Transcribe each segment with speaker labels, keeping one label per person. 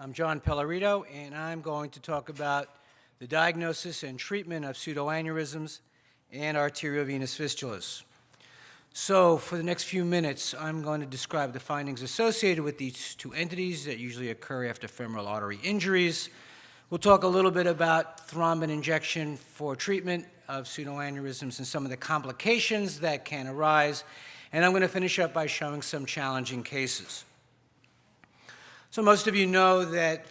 Speaker 1: I'm John Pellerito, and I'm going to talk about the diagnosis and treatment of pseudoaneurysms and arteriovenous fistulas. So for the next few minutes, I'm going to describe the findings associated with these two entities that usually occur after femoral artery injuries. We'll talk a little bit about thrombin injection for treatment of pseudoaneurysms and some of the complications that can arise. And I'm going to finish up by showing some challenging cases. So most of you know that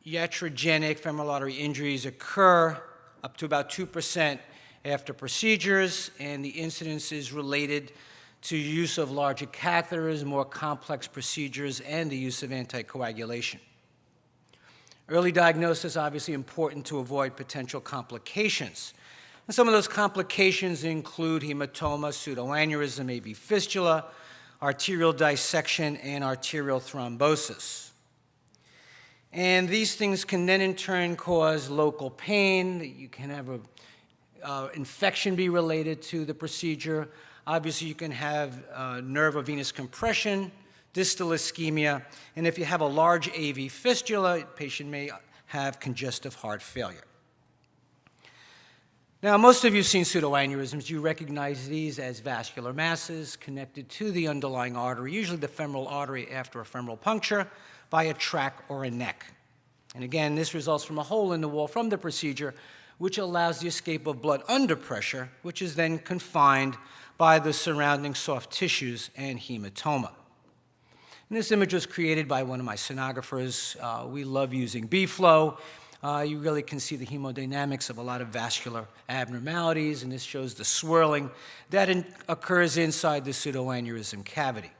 Speaker 1: iatrogenic femoral artery injuries occur up to about 2% after procedures, and the incidence is related to use of larger catheters, more complex procedures, and the use of anticoagulation. Early diagnosis is obviously important to avoid potential complications. And some of those complications include hematoma, pseudoaneurysm, AV fistula, arterial dissection, and arterial thrombosis. And these things can then in turn cause local pain. You can have an infection be related to the procedure. Obviously, you can have nerve or venous compression, distal ischemia, and if you have a large AV fistula, the patient may have congestive heart failure. Now, most of you have seen pseudoaneurysms. You recognize these as vascular masses connected to the underlying artery, usually the femoral artery after a femoral puncture, by a tract or a neck. And again, this results from a hole in the wall from the procedure, which allows the escape of blood under pressure, which is then confined by the surrounding soft tissues and hematoma. And this image was created by one of my sonographers. We love using B-flow. You really can see the hemodynamics of a lot of vascular abnormalities, and this shows the swirling that occurs inside the pseudoaneurysm cavity.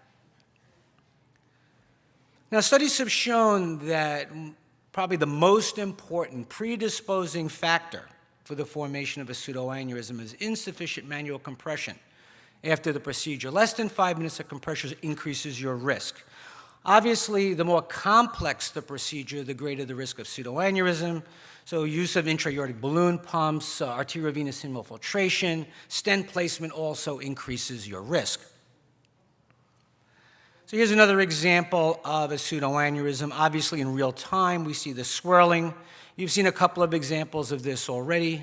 Speaker 1: Now, studies have shown that probably the most important predisposing factor for the formation of a pseudoaneurysm is insufficient manual compression after the procedure. Less than 5 minutes of compression increases your risk. Obviously, the more complex the procedure, the greater the risk of pseudoaneurysm. So use of intra-aortic balloon pumps, arteriovenous infiltration, stent placement also increases your risk. So here's another example of a pseudoaneurysm. Obviously, in real time, we see the swirling. You've seen a couple of examples of this already.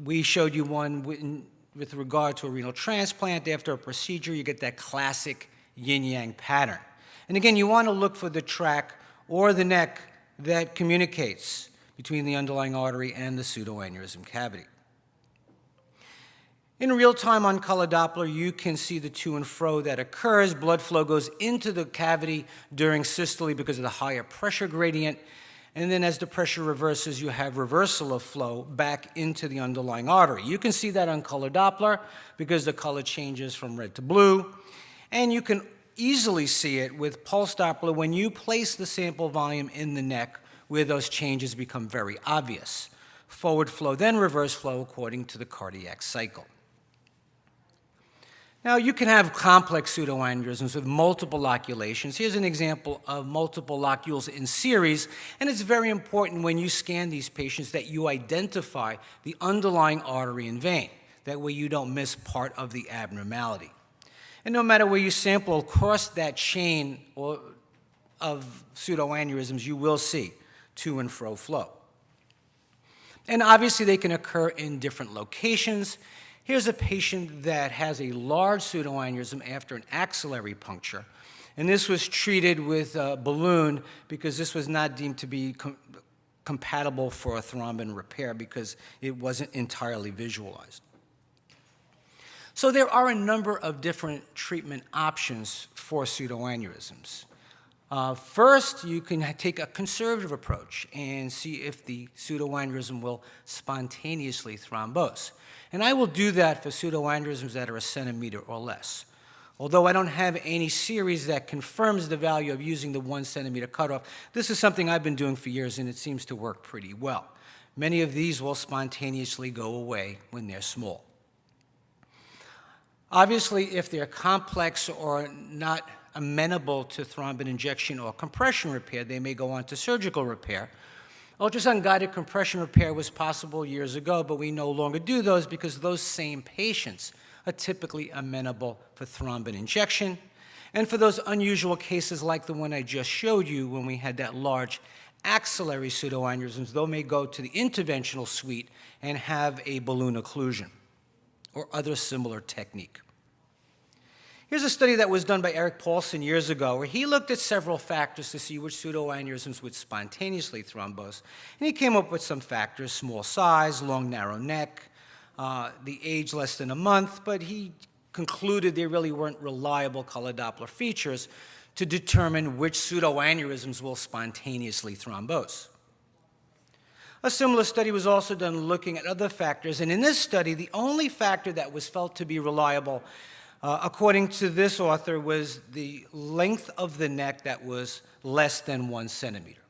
Speaker 1: We showed you one with regard to a renal transplant. After a procedure, you get that classic yin-yang pattern. And again, you want to look for the tract or the neck that communicates between the underlying artery and the pseudoaneurysm cavity. In real time on color Doppler, you can see the to and fro that occurs. Blood flow goes into the cavity during systole because of the higher pressure gradient. And then as the pressure reverses, you have reversal of flow back into the underlying artery. You can see that on color Doppler because the color changes from red to blue. And you can easily see it with pulse Doppler when you place the sample volume in the neck where those changes become very obvious. Forward flow, then reverse flow according to the cardiac cycle. Now, you can have complex pseudoaneurysms with multiple loculations. Here's an example of multiple locules in series, and it's very important when you scan these patients that you identify the underlying artery and vein. That way you don't miss part of the abnormality. And no matter where you sample across that chain of pseudoaneurysms, you will see to and fro flow. And obviously they can occur in different locations. Here's a patient that has a large pseudoaneurysm after an axillary puncture. And this was treated with a balloon because this was not deemed to be compatible for a thrombin repair because it wasn't entirely visualized. So there are a number of different treatment options for pseudoaneurysms. First, you can take a conservative approach and see if the pseudoaneurysm will spontaneously thrombose. And I will do that for pseudoaneurysms that are 1 centimeter or less. Although I don't have any series that confirms the value of using the 1 centimeter cutoff, this is something I've been doing for years and it seems to work pretty well. Many of these will spontaneously go away when they're small. Obviously, if they're complex or not amenable to thrombin injection or compression repair, they may go on to surgical repair. Ultrasound-guided compression repair was possible years ago, but we no longer do those because those same patients are typically amenable for thrombin injection. And for those unusual cases like the one I just showed you when we had that large axillary pseudoaneurysms, those may go to the interventional suite and have a balloon occlusion or other similar technique. Here's a study that was done by Eric Paulson years ago where he looked at several factors to see which pseudoaneurysms would spontaneously thrombose. And he came up with some factors: small size, long, narrow neck, the age less than a month, but he concluded there really weren't reliable color Doppler features to determine which pseudoaneurysms will spontaneously thrombose. A similar study was also done looking at other factors, and in this study, the only factor that was felt to be reliable, according to this author, was the length of the neck that was less than 1 centimeter.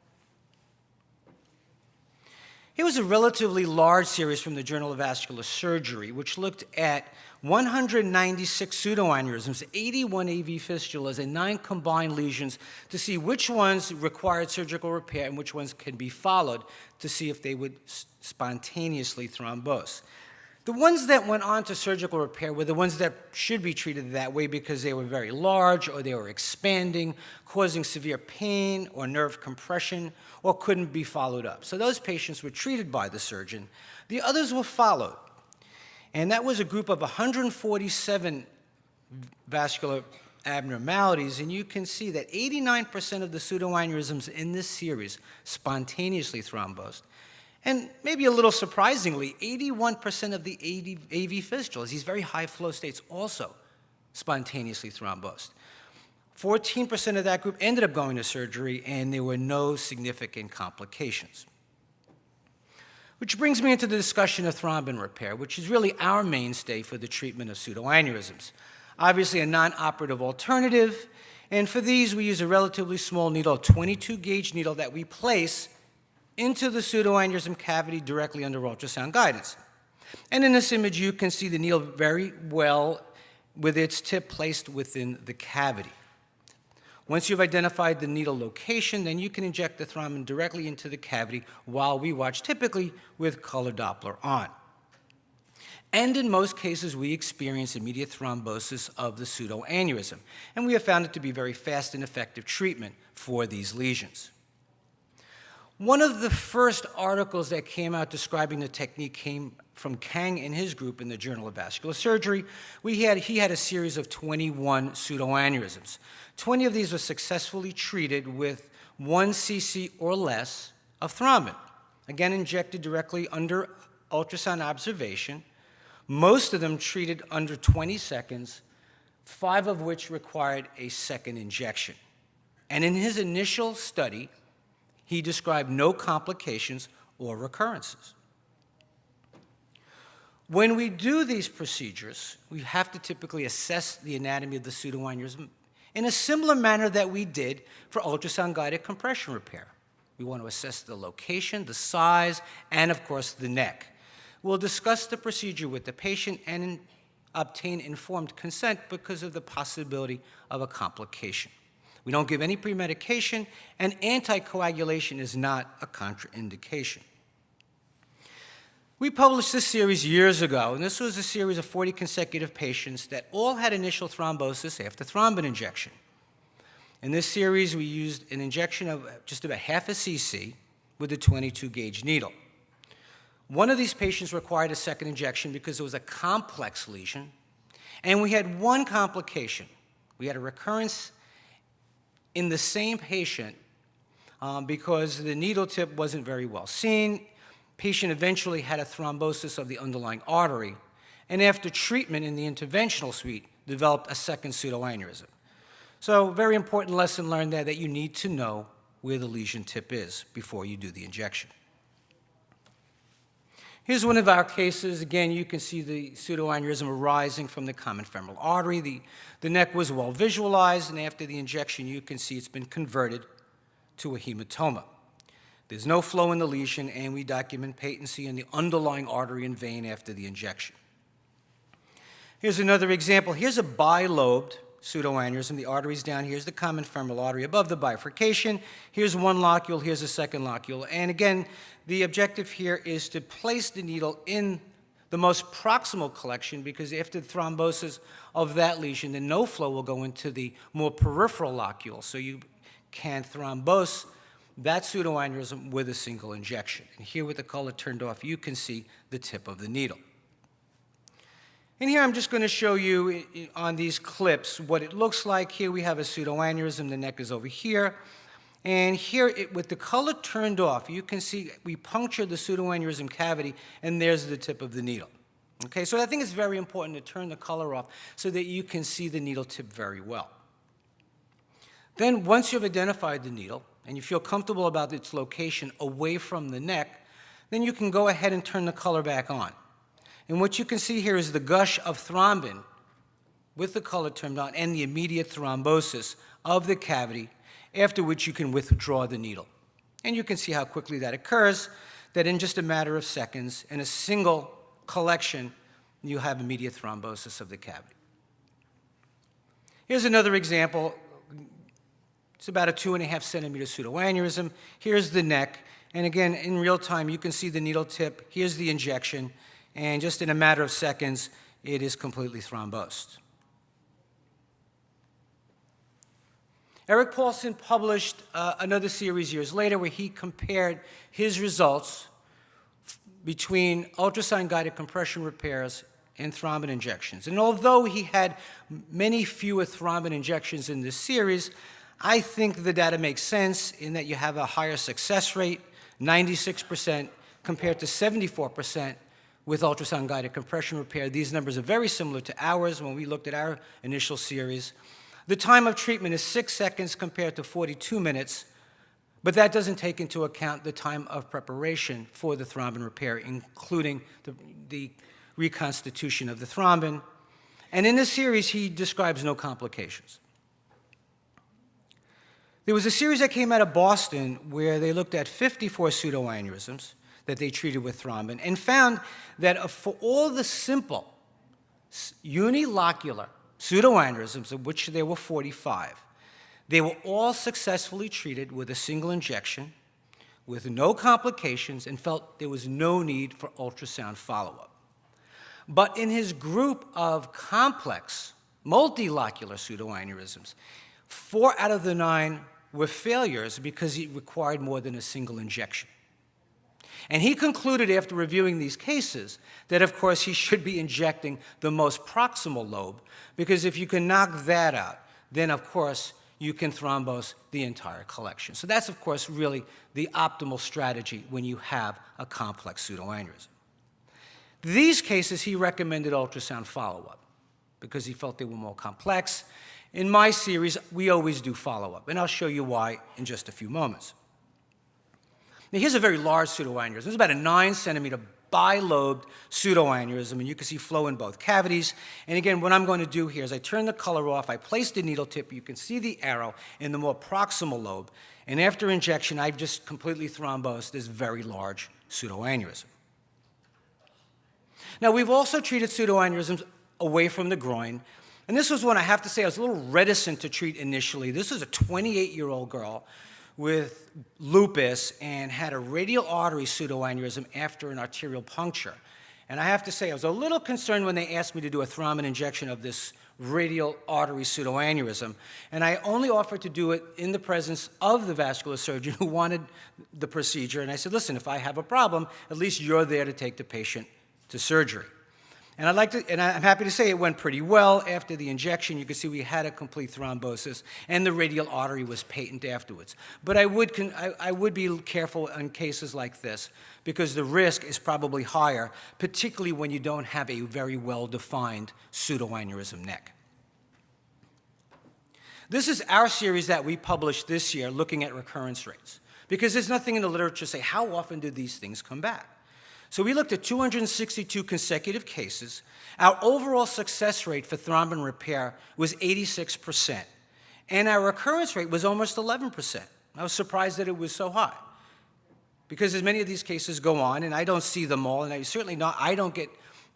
Speaker 1: Here was a relatively large series from the Journal of Vascular Surgery, which looked at 196 pseudoaneurysms, 81 AV fistulas, and 9 combined lesions to see which ones required surgical repair and which ones can be followed to see if they would spontaneously thrombose. The ones that went on to surgical repair were the ones that should be treated that way because they were very large or they were expanding, causing severe pain or nerve compression, or couldn't be followed up. So those patients were treated by the surgeon. The others were followed. And that was a group of 147 vascular abnormalities, and you can see that 89% of the pseudoaneurysms in this series spontaneously thrombosed. And maybe a little surprisingly, 81% of the AV fistulas, these very high flow states, also spontaneously thrombosed. 14% of that group ended up going to surgery, and there were no significant complications. Which brings me into the discussion of thrombin repair, which is really our mainstay for the treatment of pseudoaneurysms. Obviously a non-operative alternative, and for these we use a relatively small needle, a 22-gauge needle that we place into the pseudoaneurysm cavity directly under ultrasound guidance. And in this image you can see the needle very well with its tip placed within the cavity. Once you've identified the needle location, then you can inject the thrombin directly into the cavity while we watch, typically with color Doppler on. And in most cases, we experience immediate thrombosis of the pseudoaneurysm, and we have found it to be very fast and effective treatment for these lesions. One of the first articles that came out describing the technique came from Kang and his group in the Journal of Vascular Surgery. He had a series of 21 pseudoaneurysms. 20 of these were successfully treated with 1 cc or less of thrombin, again injected directly under ultrasound observation, most of them treated under 20 seconds, 5 of which required a second injection. And in his initial study, he described no complications or recurrences. When we do these procedures, we have to typically assess the anatomy of the pseudoaneurysm in a similar manner that we did for ultrasound-guided compression repair. We want to assess the location, the size, and of course the neck. We'll discuss the procedure with the patient and obtain informed consent because of the possibility of a complication. We don't give any premedication, and anticoagulation is not a contraindication. We published this series years ago, and this was a series of 40 consecutive patients that all had initial thrombosis after thrombin injection. In this series, we used an injection of just about half a cc with a 22-gauge needle. One of these patients required a second injection because it was a complex lesion, and we had one complication. We had a recurrence in the same patient because the needle tip wasn't very well seen. Patient eventually had a thrombosis of the underlying artery, and after treatment in the interventional suite, developed a second pseudoaneurysm. So, very important lesson learned there that you need to know where the lesion tip is before you do the injection. Here's one of our cases. Again, you can see the pseudoaneurysm arising from the common femoral artery. The neck was well visualized, and after the injection, you can see it's been converted to a hematoma. There's no flow in the lesion, and we document patency in the underlying artery and vein after the injection. Here's another example. Here's a bilobed pseudoaneurysm. The artery's down. Here's the common femoral artery above the bifurcation. Here's one locule. Here's a second locule. And again, the objective here is to place the needle in the most proximal collection, because after the thrombosis of that lesion, then no flow will go into the more peripheral locule. So you can thrombose that pseudoaneurysm with a single injection. And here with the color turned off, you can see the tip of the needle. And here I'm just going to show you on these clips what it looks like. Here we have a pseudoaneurysm. The neck is over here. And here, with the color turned off, you can see we puncture the pseudoaneurysm cavity, and there's the tip of the needle. Okay, so I think it's very important to turn the color off so that you can see the needle tip very well. Then, once you've identified the needle, and you feel comfortable about its location away from the neck, then you can go ahead and turn the color back on. And what you can see here is the gush of thrombin with the color turned on and the immediate thrombosis of the cavity, after which you can withdraw the needle. And you can see how quickly that occurs, that in just a matter of seconds, in a single collection, you have immediate thrombosis of the cavity. Here's another example. It's about a 2.5 centimeter pseudoaneurysm. Here's the neck. And again, in real time, you can see the needle tip. Here's the injection. And just in a matter of seconds, it is completely thrombosed. Eric Paulson published another series years later where he compared his results between ultrasound-guided compression repairs and thrombin injections. And although he had many fewer thrombin injections in this series, I think the data makes sense in that you have a higher success rate, 96% compared to 74% with ultrasound-guided compression repair. These numbers are very similar to ours when we looked at our initial series. The time of treatment is 6 seconds compared to 42 minutes, but that doesn't take into account the time of preparation for the thrombin repair, including the reconstitution of the thrombin. And in this series, he describes no complications. There was a series that came out of Boston where they looked at 54 pseudoaneurysms that they treated with thrombin and found that for all the simple unilocular pseudoaneurysms, of which there were 45, they were all successfully treated with a single injection with no complications and felt there was no need for ultrasound follow-up. But in his group of complex multilocular pseudoaneurysms, 4 out of the 9 were failures because it required more than a single injection. And he concluded after reviewing these cases that, of course, he should be injecting the most proximal lobe, because if you can knock that out, then, of course, you can thrombose the entire collection. So that's, of course, really the optimal strategy when you have a complex pseudoaneurysm. These cases, he recommended ultrasound follow-up because he felt they were more complex. In my series, we always do follow-up, and I'll show you why in just a few moments. Now, here's a very large pseudoaneurysm. It's about a 9-centimeter bilobed pseudoaneurysm, and you can see flow in both cavities. And again, what I'm going to do here is I turn the color off, I place the needle tip, you can see the arrow in the more proximal lobe, and after injection, I've just completely thrombosed this very large pseudoaneurysm. Now, we've also treated pseudoaneurysms away from the groin, and this was one I have to say I was a little reticent to treat initially. This was a 28-year-old girl with lupus and had a radial artery pseudoaneurysm after an arterial puncture. And I have to say, I was a little concerned when they asked me to do a thrombin injection of this radial artery pseudoaneurysm. And I only offered to do it in the presence of the vascular surgeon who wanted the procedure. And I said, listen, if I have a problem, at least you're there to take the patient to surgery. And I'm happy to say it went pretty well. After the injection, you can see we had a complete thrombosis, and the radial artery was patent afterwards. But I would be careful in cases like this because the risk is probably higher, particularly when you don't have a very well-defined pseudoaneurysm neck. This is our series that we published this year looking at recurrence rates, because there's nothing in the literature to say how often do these things come back. So we looked at 262 consecutive cases. Our overall success rate for thrombin repair was 86%, and our recurrence rate was almost 11%. I was surprised that it was so high, because as many of these cases go on, and I don't see them all, and I don't get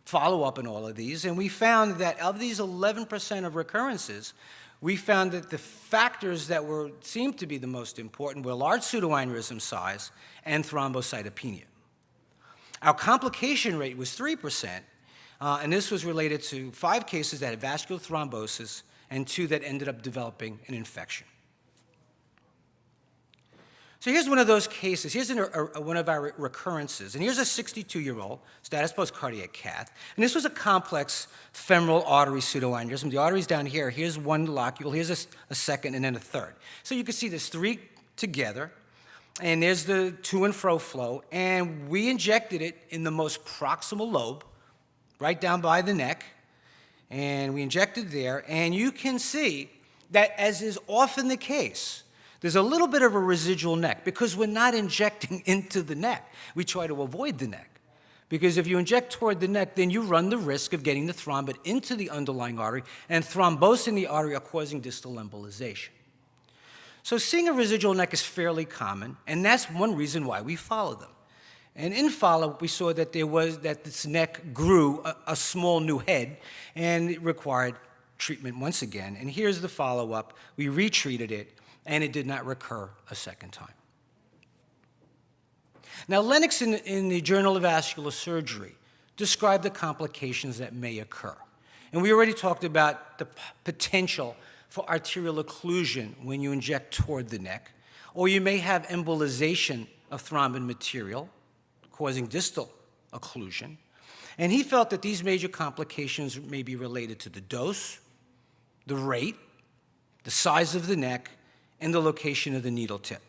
Speaker 1: follow-up in all of these, and we found that of these 11% of recurrences, we found that the factors that seemed to be the most important were large pseudoaneurysm size and thrombocytopenia. Our complication rate was 3%, and this was related to 5 cases that had vascular thrombosis and 2 that ended up developing an infection. So here's one of those cases. Here's one of our recurrences. And here's a 62-year-old, status post-cardiac cath. And this was a complex femoral artery pseudoaneurysm. The artery's down here. Here's one locule. Here's a second and then a third. So you can see there's 3 together. And there's the to and fro flow. And we injected it in the most proximal lobe, right down by the neck. And we injected there. And you can see that, as is often the case, there's a little bit of a residual neck because we're not injecting into the neck. We try to avoid the neck. Because if you inject toward the neck, then you run the risk of getting the thrombin into the underlying artery and thrombosing the artery or causing distal embolization. So seeing a residual neck is fairly common, and that's one reason why we follow them. And in follow-up, we saw that this neck grew a small new head, and it required treatment once again. And here's the follow-up. We retreated it, and it did not recur a second time. Now, Lennox in the Journal of Vascular Surgery described the complications that may occur. And we already talked about the potential for arterial occlusion when you inject toward the neck, or you may have embolization of thrombin material causing distal occlusion. And he felt that these major complications may be related to the dose, the rate, the size of the neck, and the location of the needle tip.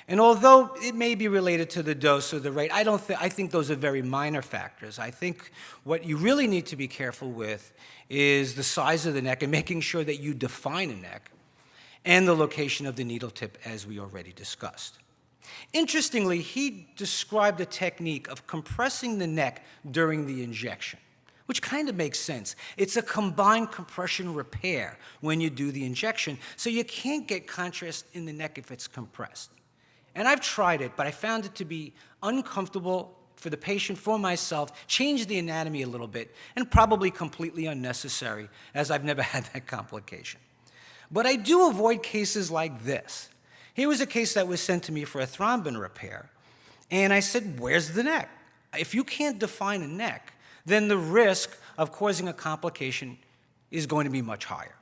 Speaker 1: And although it may be related to the dose or the rate, I think those are very minor factors. I think what you really need to be careful with is the size of the neck and making sure that you define a neck and the location of the needle tip, as we already discussed. Interestingly, he described a technique of compressing the neck during the injection, which kind of makes sense. It's a combined compression repair when you do the injection, so you can't get contrast in the neck if it's compressed. And I've tried it, but I found it to be uncomfortable for the patient, for myself, changed the anatomy a little bit, and probably completely unnecessary, as I've never had that complication. But I do avoid cases like this. Here was a case that was sent to me for a thrombin repair, and I said, where's the neck? If you can't define a neck, then the risk of causing a complication is going to be much higher.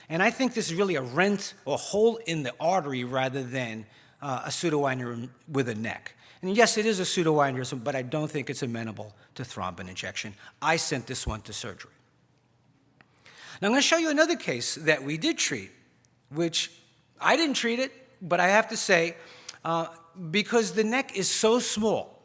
Speaker 1: And I think this is really a rent or hole in the artery rather than a pseudoaneurysm with a neck. And yes, it is a pseudoaneurysm, but I don't think it's amenable to thrombin injection. I sent this one to surgery. Now I'm going to show you another case that we did treat, which I didn't treat it, but I have to say, because the neck is so small,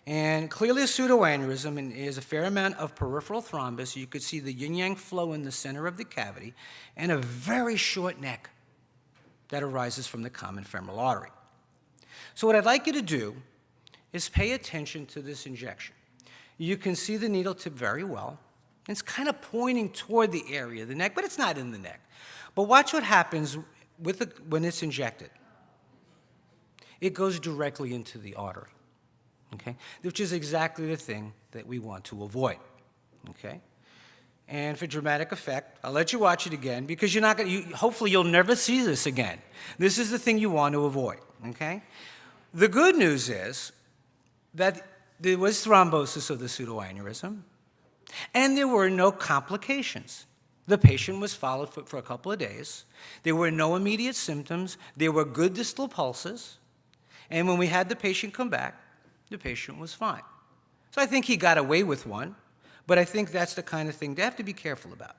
Speaker 1: and clearly a pseudoaneurysm, and there's a fair amount of peripheral thrombus. You could see the yin-yang flow in the center of the cavity, and a very short neck that arises from the common femoral artery. So what I'd like you to do is pay attention to this injection. You can see the needle tip very well. It's kind of pointing toward the area of the neck, but it's not in the neck. But watch what happens when it's injected. It goes directly into the artery. Okay, which is exactly the thing that we want to avoid. Okay, and for dramatic effect, I'll let you watch it again because you're not going to. Hopefully, you'll never see this again. This is the thing you want to avoid. Okay, the good news is that there was thrombosis of the pseudoaneurysm, and there were no complications. The patient was followed for a couple of days. There were no immediate symptoms. There were good distal pulses, and when we had the patient come back, the patient was fine. So I think he got away with one, but I think that's the kind of thing to have to be careful about.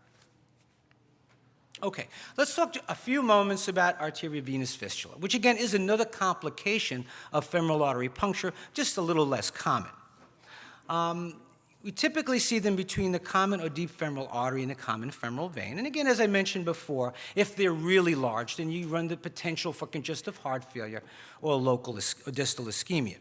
Speaker 1: Okay, let's talk a few moments about arterio-venous fistula, which again is another complication of femoral artery puncture, just a little less common. We typically see them between the common or deep femoral artery and the common femoral vein. And again, as I mentioned before, if they're really large, then you run the potential for congestive heart failure or local or distal ischemia.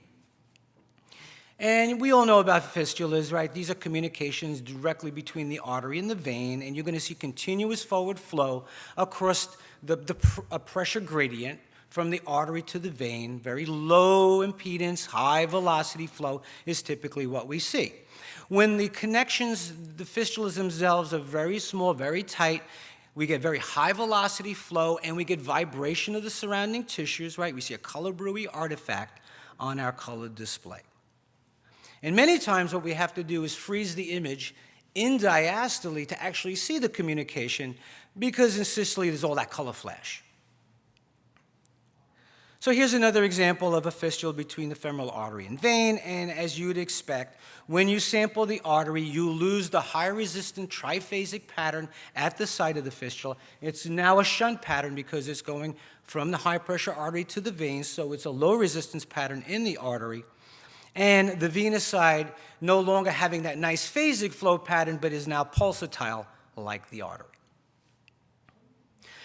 Speaker 1: And we all know about fistulas, right? These are communications directly between the artery and the vein, and you're going to see continuous forward flow across a pressure gradient from the artery to the vein. Very low impedance, high velocity flow is typically what we see. When the connections, the fistulas themselves are very small, very tight, we get very high velocity flow, and we get vibration of the surrounding tissues, right? We see a color buoy artifact on our colored display. And many times what we have to do is freeze the image in diastole to actually see the communication, because in systole there's all that color flash. So here's another example of a fistula between the femoral artery and vein, and as you would expect, when you sample the artery, you lose the high-resistant triphasic pattern at the site of the fistula. It's now a shunt pattern because it's going from the high-pressure artery to the vein, so it's a low-resistance pattern in the artery. And the venous side no longer having that nice phasic flow pattern, but is now pulsatile like the artery.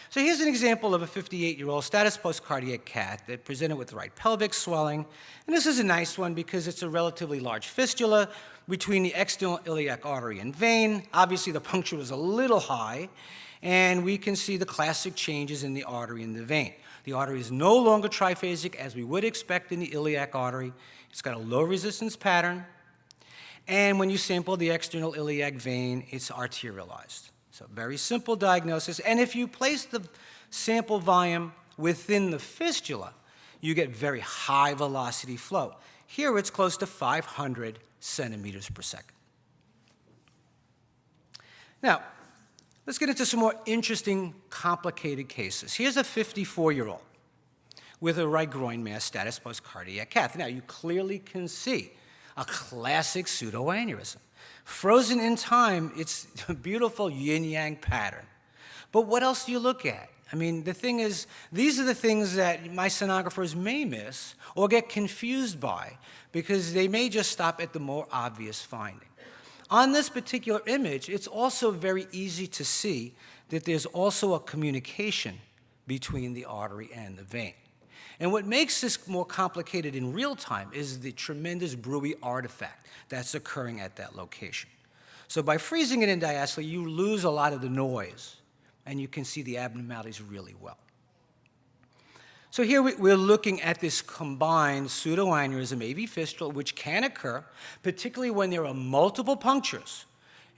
Speaker 1: So here's an example of a 58-year-old status post-cardiac cath that presented with right pelvic swelling. And this is a nice one because it's a relatively large fistula between the external iliac artery and vein. Obviously, the puncture was a little high, and we can see the classic changes in the artery and the vein. The artery is no longer triphasic, as we would expect in the iliac artery. It's got a low resistance pattern. And when you sample the external iliac vein, it's arterialized. So very simple diagnosis. And if you place the sample volume within the fistula, you get very high velocity flow. Here it's close to 500 centimeters per second. Now, let's get into some more interesting, complicated cases. Here's a 54-year-old with a right groin mass status post-cardiac cath. Now, you clearly can see a classic pseudoaneurysm. Frozen in time, it's a beautiful yin-yang pattern. But what else do you look at? I mean, the thing is, these are the things that my sonographers may miss or get confused by because they may just stop at the more obvious finding. On this particular image, it's also very easy to see that there's also a communication between the artery and the vein. And what makes this more complicated in real time is the tremendous Bruy artifact that's occurring at that location. So by freezing it in diastole, you lose a lot of the noise, and you can see the abnormalities really well. So here we're looking at this combined pseudoaneurysm AV fistula, which can occur, particularly when there are multiple punctures.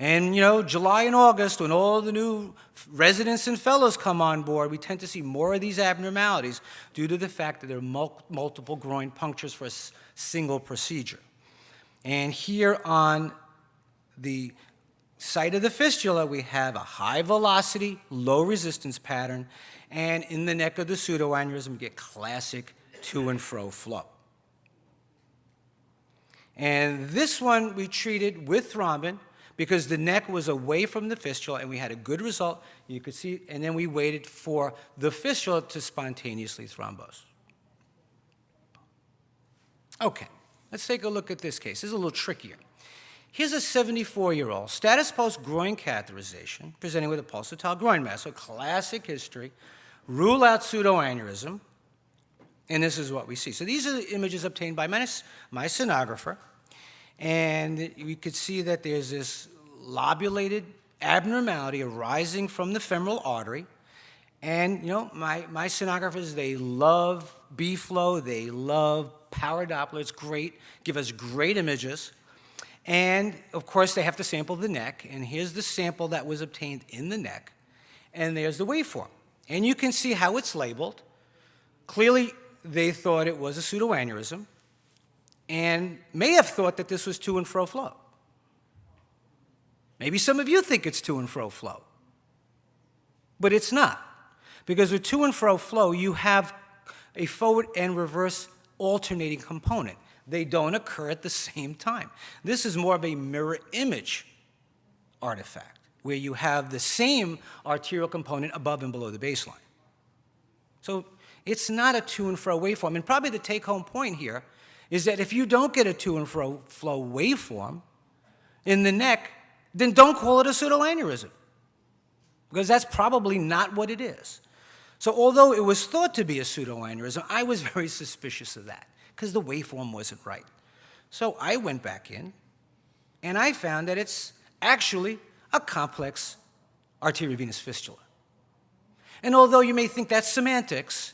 Speaker 1: And, you know, July and August, when all the new residents and fellows come on board, we tend to see more of these abnormalities due to the fact that there are multiple groin punctures for a single procedure. And here on the site of the fistula, we have a high velocity, low resistance pattern, and in the neck of the pseudoaneurysm, we get classic to and fro flow. And this one we treated with thrombin, because the neck was away from the fistula and we had a good result. You could see, and then we waited for the fistula to spontaneously thrombose. Okay, let's take a look at this case. This is a little trickier. Here's a 74-year-old, status post-groin catheterization, presenting with a pulsatile groin mass. So classic history, rule out pseudoaneurysm, and this is what we see. So these are the images obtained by my sonographer. And we could see that there's this lobulated abnormality arising from the femoral artery. And, you know, my sonographers, they love B-flow, they love power Doppler. It's great, give us great images. And, of course, they have to sample the neck. And here's the sample that was obtained in the neck. And there's the waveform. And you can see how it's labeled. Clearly, they thought it was a pseudoaneurysm, and may have thought that this was to and fro flow. Maybe some of you think it's to and fro flow, but it's not. Because with to and fro flow, you have a forward and reverse alternating component. They don't occur at the same time. This is more of a mirror image artifact, where you have the same arterial component above and below the baseline. So it's not a to and fro waveform. And probably the take-home point here is that if you don't get a to and fro flow waveform in the neck, then don't call it a pseudoaneurysm, because that's probably not what it is. So although it was thought to be a pseudoaneurysm, I was very suspicious of that, because the waveform wasn't right. So I went back in, and I found that it's actually a complex arterio-venous fistula. And although you may think that's semantics,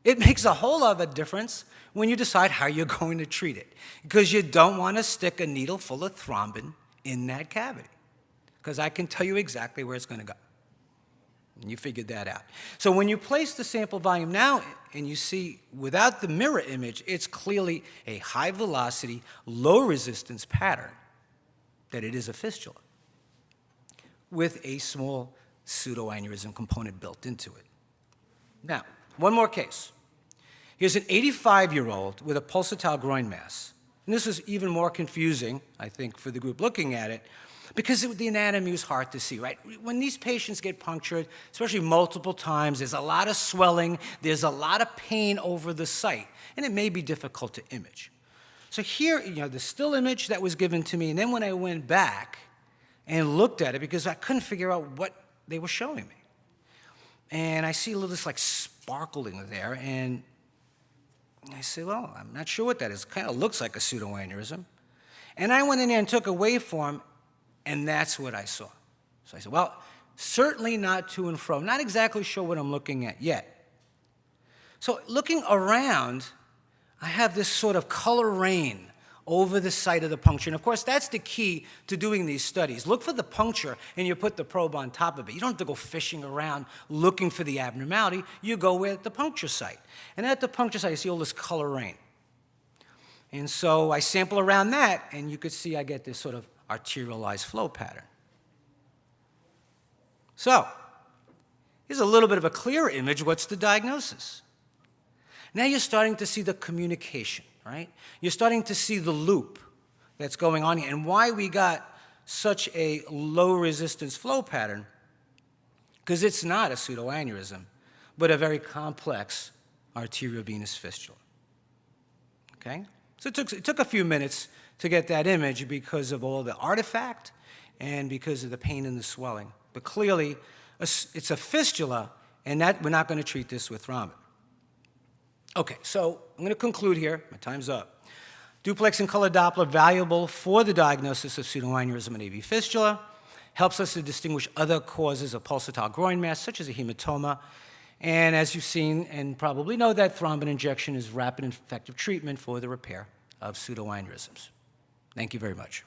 Speaker 1: it makes a whole lot of difference when you decide how you're going to treat it, because you don't want to stick a needle full of thrombin in that cavity, because I can tell you exactly where it's going to go. And you figured that out. So when you place the sample volume now and you see without the mirror image, it's clearly a high velocity, low resistance pattern, that it is a fistula with a small pseudoaneurysm component built into it. Now, one more case. Here's an 85-year-old with a pulsatile groin mass. And this is even more confusing, I think, for the group looking at it, because the anatomy is hard to see, right? When these patients get punctured, especially multiple times, there's a lot of swelling, there's a lot of pain over the site, and it may be difficult to image. So here, the still image that was given to me, and then when I went back and looked at it, because I couldn't figure out what they were showing me. And I see a little this like sparkling there, and I said, well, I'm not sure what that is. It kind of looks like a pseudoaneurysm. And I went in there and took a waveform, and that's what I saw. So I said, well, certainly not to and fro. Not exactly sure what I'm looking at yet. So looking around, I have this sort of color rain over the site of the puncture. And of course, that's the key to doing these studies. Look for the puncture, and you put the probe on top of it. You don't have to go fishing around looking for the abnormality. You go at the puncture site. And at the puncture site, you see all this color rain. And so I sample around that, and you could see I get this sort of arterialized flow pattern. So here's a little bit of a clearer image. What's the diagnosis? Now you're starting to see the communication, right? You're starting to see the loop that's going on here, and why we got such a low resistance flow pattern, because it's not a pseudoaneurysm, but a very complex arterio-venous fistula. Okay? So it took a few minutes to get that image because of all the artifact and because of the pain and the swelling. But clearly, it's a fistula, and that we're not going to treat this with thrombin. Okay, so I'm going to conclude here. My time's up. Duplex and color Doppler, valuable for the diagnosis of pseudoaneurysm and AV fistula, helps us to distinguish other causes of pulsatile groin mass, such as a hematoma. And as you've seen and probably know, that thrombin injection is rapid and effective treatment for the repair of pseudoaneurysms. Thank you very much.